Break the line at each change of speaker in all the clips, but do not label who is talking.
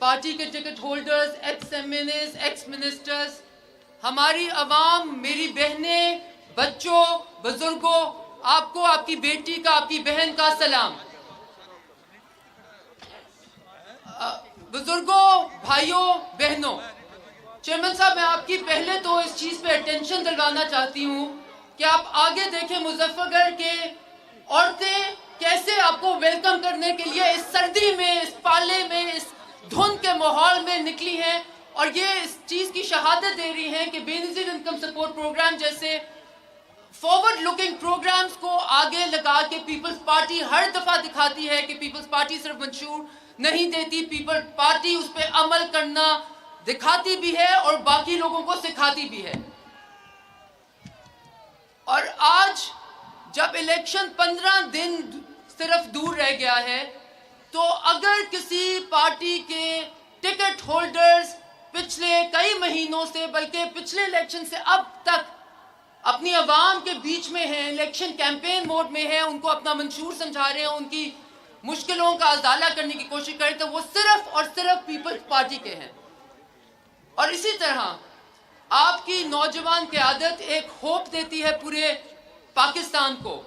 Party کے ticket holders, ex M N As, ex ministers, ہماری عوام، میری بہنیں، بچوں، بزرگوں، آپ کو آپ کی بیٹی کا، آپ کی بہن کا سلام۔ بزرگوں، بھائیوں، بہنوں، چیئرمین صاحب، میں آپ کی پہلے تو اس چیز پہ اٹینشن دلوانا چاہتی ہوں کہ آپ آگے دیکھیں مظفر گڑھ کے عورتیں کیسے آپ کو ویلکم کرنے کے لیے اس سردی میں، اس پالے میں، اس دھند کے ماحول میں نکلی ہیں، اور یہ اس چیز کی شہادت دے رہی ہیں کہ بے نظیر انکم سپورٹ پروگرام جیسے فارورڈ لکنگ پروگرامز کو آگے لگا کے پیپلز پارٹی ہر دفعہ دکھاتی ہے کہ پیپلز پارٹی صرف منشور نہیں دیتی، پیپلز پارٹی اس پہ عمل کرنا دکھاتی بھی ہے اور باقی لوگوں کو سکھاتی بھی ہے۔ اور آج جب الیکشن 15 دن صرف دور رہ گیا ہے، تو اگر کسی پارٹی کے ٹکٹ ہولڈرز پچھلے کئی مہینوں سے، بلکہ پچھلے الیکشن سے اب تک اپنی عوام کے بیچ میں ہیں، الیکشن کیمپین موڈ میں ہیں، ان کو اپنا منشور سمجھا رہے ہیں، ان کی مشکلوں کا ازالہ کرنے کی کوشش کریں، تو وہ صرف اور صرف پیپلز پارٹی کے ہیں۔ اور اسی طرح آپ کی نوجوان قیادت ایک ہوپ دیتی ہے پورے پاکستان کو۔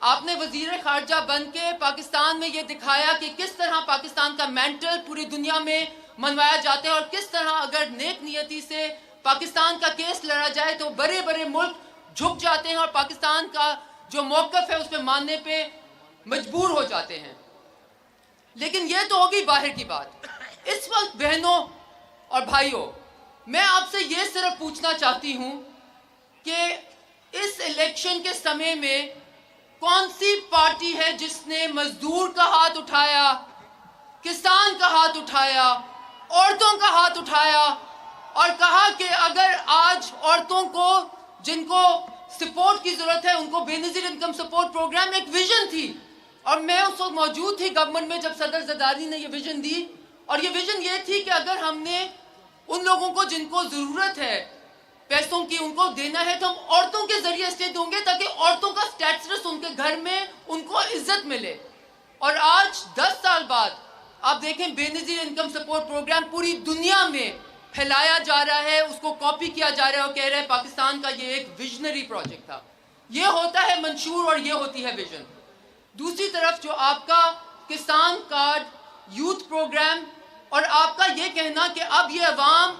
آپ نے وزیر خارجہ بن کے پاکستان میں یہ دکھایا کہ کس طرح پاکستان کا مینٹل پوری دنیا میں منوایا جاتا ہے، اور کس طرح اگر نیک نیتی سے پاکستان کا کیس لڑا جائے تو بڑے بڑے ملک جھک جاتے ہیں اور پاکستان کا جو موقف ہے اس پہ ماننے پہ مجبور ہو جاتے ہیں۔ لیکن یہ تو ہوگی باہر کی بات۔ اس وقت بہنوں اور بھائیوں، میں آپ سے یہ صرف پوچھنا چاہتی ہوں کہ اس الیکشن کے سمے میں کون سی پارٹی ہے جس نے مزدور کا ہاتھ اٹھایا، کسان کا ہاتھ اٹھایا، عورتوں کا ہاتھ اٹھایا اور کہا کہ اگر آج عورتوں کو جن کو سپورٹ کی ضرورت ہے ان کو بے نظیر انکم سپورٹ پروگرام ایک ویژن تھی، اور میں اس وقت موجود تھی گورنمنٹ میں جب صدر زرداری نے یہ ویژن دی، اور یہ ویژن یہ تھی کہ اگر ہم نے ان لوگوں کو جن کو ضرورت ہے پیسوں کی ان کو دینا ہے تو ہم عورتوں کے ذریعے اس لیے دیں گے تاکہ عورتوں کا سٹیٹس ان کے گھر میں ان کو عزت ملے۔ اور آج 10 سال بعد آپ دیکھیں بے نظیر انکم سپورٹ پروگرام پوری دنیا میں پھیلایا جا رہا ہے، اس کو کاپی کیا جا رہا ہے اور کہہ رہے ہیں پاکستان کا یہ ایک ویژنری پروجیکٹ تھا۔ یہ ہوتا ہے منشور اور یہ ہوتی ہے ویژن۔ دوسری طرف جو آپ کا کسان کارڈ، یوتھ پروگرام، اور آپ کا یہ کہنا کہ اب یہ عوام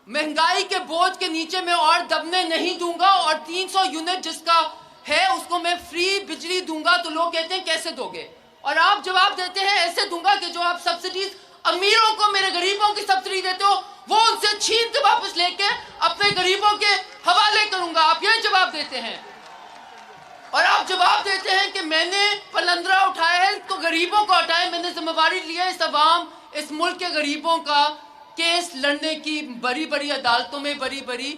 مہنگائی کے بوجھ کے نیچے میں اور دبنے نہیں دوں گا اور 300 یونٹ جس کا ہے اس کو میں فری بجلی دوں گا، تو لوگ کہتے ہیں کیسے دو گے؟ اور آپ جواب دیتے ہیں ایسے دوں گا کہ جو آپ سبسڈیز امیروں کو میرے غریبوں کی سبسڈی دیتے ہو وہ ان سے چھین کے واپس لے کے اپنے غریبوں کے حوالے کروں گا، آپ یہ جواب دیتے ہیں۔ اور آپ جواب دیتے ہیں کہ میں نے پلندرا اٹھایا ہے تو غریبوں کو ہٹائے، میں نے ذمہ داری لیا اس عوام، اس ملک کے غریبوں کا کیس لڑنے کی بڑی بڑی عدالتوں میں، بڑی بڑی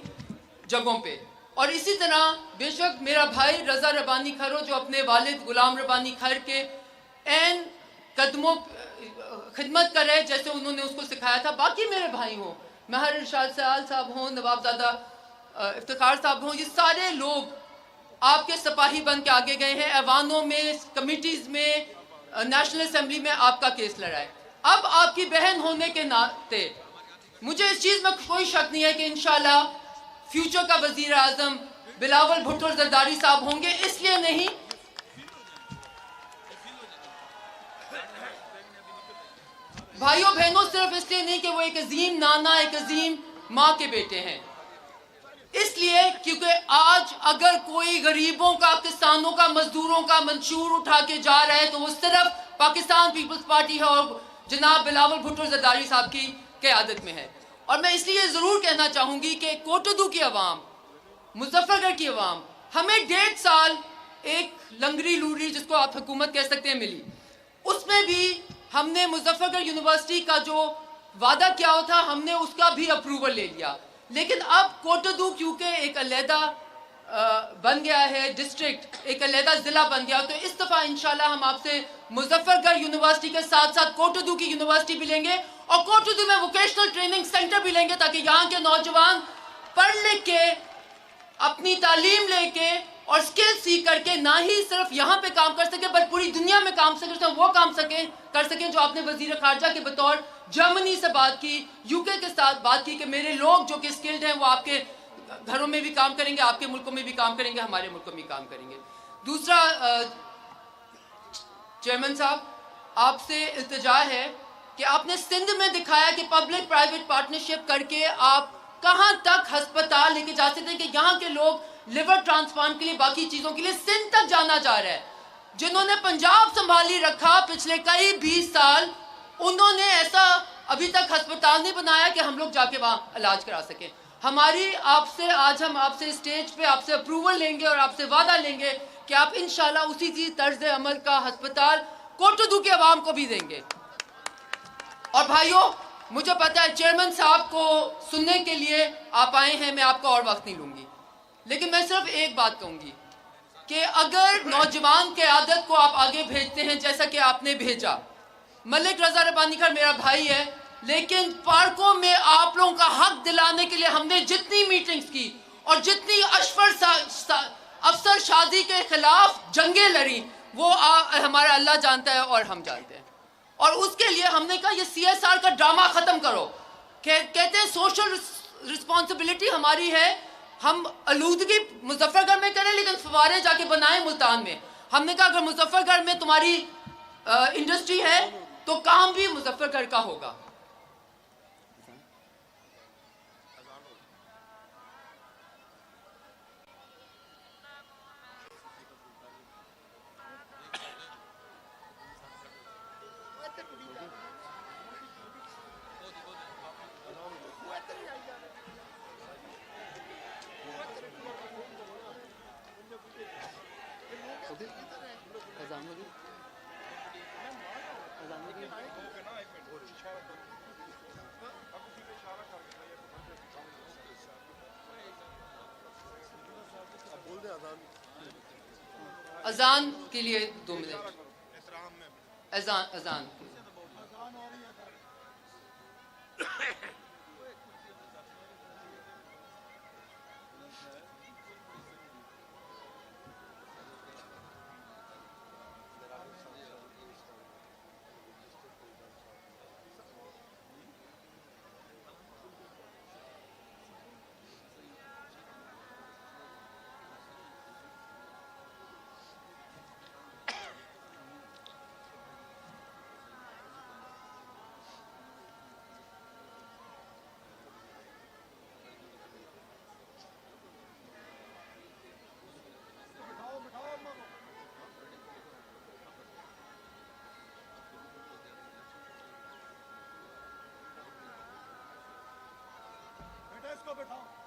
جگہوں پہ۔ اور اسی طرح بے شک میرا بھائی رضا ربانی کھر ہو جو اپنے والد غلام ربانی کھر کے این قدموں خدمت کر رہے جیسے انہوں نے اس کو سکھایا تھا، باقی میرے بھائی ہوں، مہر ارشاد سیال صاحب ہوں، نوابزادہ افتخار صاحب ہوں، یہ سارے لوگ آپ کے سپاہی بن کے آگے گئے ہیں، ایوانوں میں، کمیٹیز میں، نیشنل اسمبلی میں آپ کا کیس لڑا ہے۔ اب آپ کی بہن ہونے کے ناطے مجھے اس چیز میں کوئی شک نہیں ہے کہ انشاءاللہ فیوچر کا وزیر اعظم بلاول بھٹو زرداری صاحب ہوں گے، اس لیے نہیں بھائیوں بہنوں، صرف اس لیے نہیں کہ وہ ایک عظیم نانا، ایک عظیم ماں کے بیٹے ہیں، اس لیے کیونکہ آج اگر کوئی غریبوں کا، کسانوں کا، مزدوروں کا منشور اٹھا کے جا رہا ہے تو وہ صرف پاکستان پیپلز پارٹی ہے اور جناب بلاول بھٹو زرداری صاحب کی قیادت میں ہے۔ اور میں اس لیے ضرور کہنا چاہوں گی کہ کوٹدو کی عوام، مظفر گڑھ کی عوام، ہمیں 1.5 سال ایک لنگری لوری جس کو آپ حکومت کہہ سکتے ہیں ملی، اس میں بھی ہم نے مظفر گڑھ یونیورسٹی کا جو وعدہ کیا تھا ہم نے اس کا بھی اپروول لے لیا، لیکن اب کوٹدو کیونکہ ایک علیحدہ بن گیا ہے ڈسٹرکٹ، ایک علیحدہ ضلع بن گیا، تو اس دفعہ انشاءاللہ ہم آپ سے مظفر گڑھ یونیورسٹی کے ساتھ ساتھ کوٹدو کی یونیورسٹی بھی لیں گے اور کوٹدو میں ووکیشنل ٹریننگ سینٹر بھی لیں گے تاکہ یہاں کے نوجوان پڑھ لکھ کے اپنی تعلیم لے کے اور اسکل سیکھ کر کے نہ ہی صرف یہاں پہ کام کر سکیں بلکہ پوری دنیا میں کام وہ کام کر سکیں جو آپ نے وزیر خارجہ کے بطور جرمنی سے بات کی، یو کے ساتھ بات کی کہ میرے لوگ جو کہ اسکلڈ ہیں وہ آپ کے گھروں میں بھی کام کریں گے، آپ کے ملکوں میں بھی کام کریں گے، ہمارے ملکوں میں بھی کام کریں گے۔ دوسرا چیئرمین صاحب، آپ سے التجا ہے کہ آپ نے سندھ میں دکھایا کہ پبلک پرائیویٹ پارٹنرشپ کر کے آپ کہاں تک ہسپتال لے کے جا سکتے ہیں کہ یہاں کے لوگ لیور ٹرانسپلانٹ کے لیے، باقی چیزوں کے لیے سندھ تک جانا جا رہا ہے۔ جنہوں نے پنجاب سنبھالی رکھا پچھلے کئی 20 سال، انہوں نے ایسا ابھی تک ہسپتال نہیں بنایا کہ ہم لوگ جا کے وہاں علاج کرا سکیں۔ ہماری آپ سے آج ہم آپ سے اسٹیج پہ آپ سے اپروول لیں گے اور آپ سے وعدہ لیں گے کہ آپ انشاءاللہ اسی طرز عمل کا ہسپتال کوٹدو کے عوام کو بھی دیں گے۔ اور بھائیوں، مجھے پتا ہے چیئرمین صاحب کو سننے کے لیے آپ آئے ہیں، میں آپ کا اور وقت نہیں لوں گی، لیکن میں صرف ایک بات کہوں گی کہ اگر نوجوان قیادت کو آپ آگے بھیجتے ہیں جیسا کہ آپ نے بھیجا، ملک رضا ربانی کا میرا بھائی ہے، لیکن پارکوں میں آپ لوگوں کا حق دلانے کے لیے ہم نے جتنی میٹنگز کی اور جتنی افسر شادی کے خلاف جنگیں لڑی، وہ ہمارا اللہ جانتا ہے اور ہم جانتے ہیں۔ اور اس کے لیے ہم نے کہا یہ CSR کا ڈرامہ ختم کرو۔ کہتے ہیں سوشل رسپانسبلٹی ہماری ہے، ہم آلودگی مظفر گڑھ میں کریں لیکن فوارے جا کے بنائیں ملتان میں۔ ہم نے کہا اگر مظفر گڑھ میں تمہاری انڈسٹری ہے تو کام بھی مظفر گڑھ کا ہوگا۔ اذان کے لیے 2 منٹ، اذان
کو بٹھاؤ۔